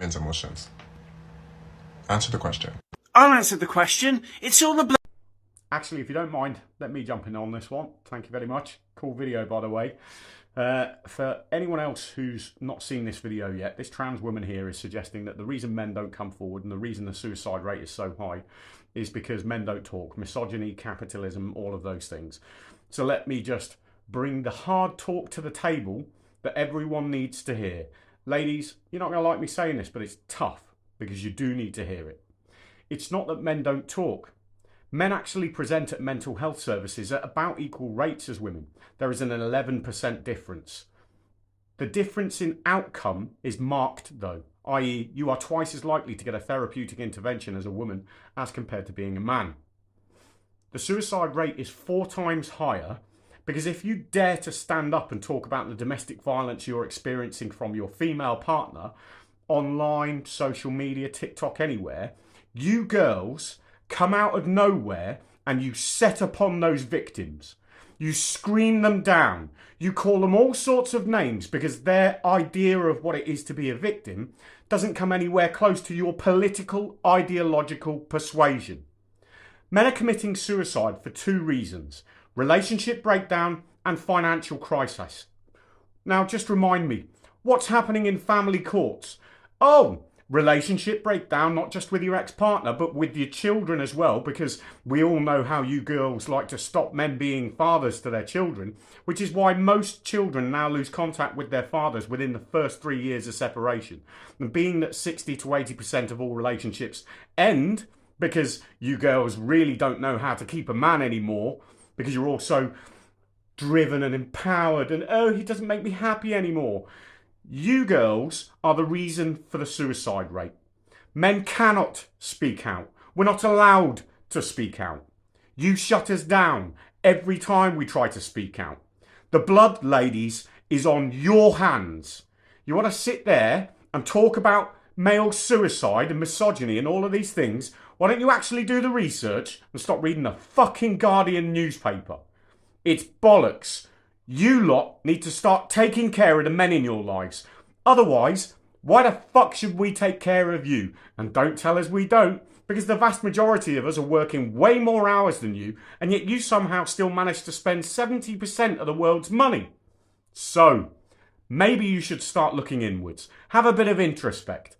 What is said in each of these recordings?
men's emotions? Answer the question. I'll answer the question. It's all the Actually, if you don't mind, let me jump in on this one. Thank you very much. Cool video, by the way. For anyone else who's not seen this video yet, this trans woman here is suggesting that the reason men don't come forward and the reason the suicide rate is so high is because men don't talk. Misogyny, capitalism, all of those things. So let me just bring the hard talk to the table that everyone needs to hear. Ladies, you're not going to like me saying this, but it's tough because you do need to hear it. It's not that men don't talk. Men actually present at mental health services at about equal rates as women. There is an 11% difference. The difference in outcome is marked though, i.e. you are twice as likely to get a therapeutic intervention as a woman as compared to being a man. The suicide rate is 4 times higher because if you dare to stand up and talk about the domestic violence you're experiencing from your female partner, online, social media, TikTok, anywhere, you girls come out of nowhere and you set upon those victims. You scream them down. You call them all sorts of names because their idea of what it is to be a victim doesn't come anywhere close to your political, ideological persuasion. Men are committing suicide for 2 reasons: relationship breakdown and financial crisis. Now just remind me, what's happening in family courts? Oh, relationship breakdown, not just with your ex-partner, but with your children as well, because we all know how you girls like to stop men being fathers to their children, which is why most children now lose contact with their fathers within the first 3 years of separation. And being that 60 to 80% of all relationships end because you girls really don't know how to keep a man anymore, because you're all so driven and empowered and, oh, he doesn't make me happy anymore. You girls are the reason for the suicide rate. Men cannot speak out. We're not allowed to speak out. You shut us down every time we try to speak out. The blood, ladies, is on your hands. You want to sit there and talk about male suicide and misogyny and all of these things? Why don't you actually do the research and stop reading the fucking Guardian newspaper? It's bollocks. You lot need to start taking care of the men in your lives. Otherwise, why the fuck should we take care of you? And don't tell us we don't, because the vast majority of us are working way more hours than you, and yet you somehow still manage to spend 70% of the world's money. So, maybe you should start looking inwards. Have a bit of introspect.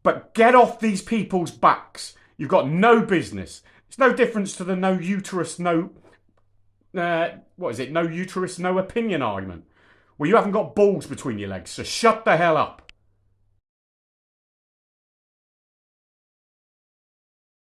But get off these people's backs. You've got no business. It's no difference to the no uterus, no uterus, no opinion argument, where you haven't got balls between your legs, so shut the hell up.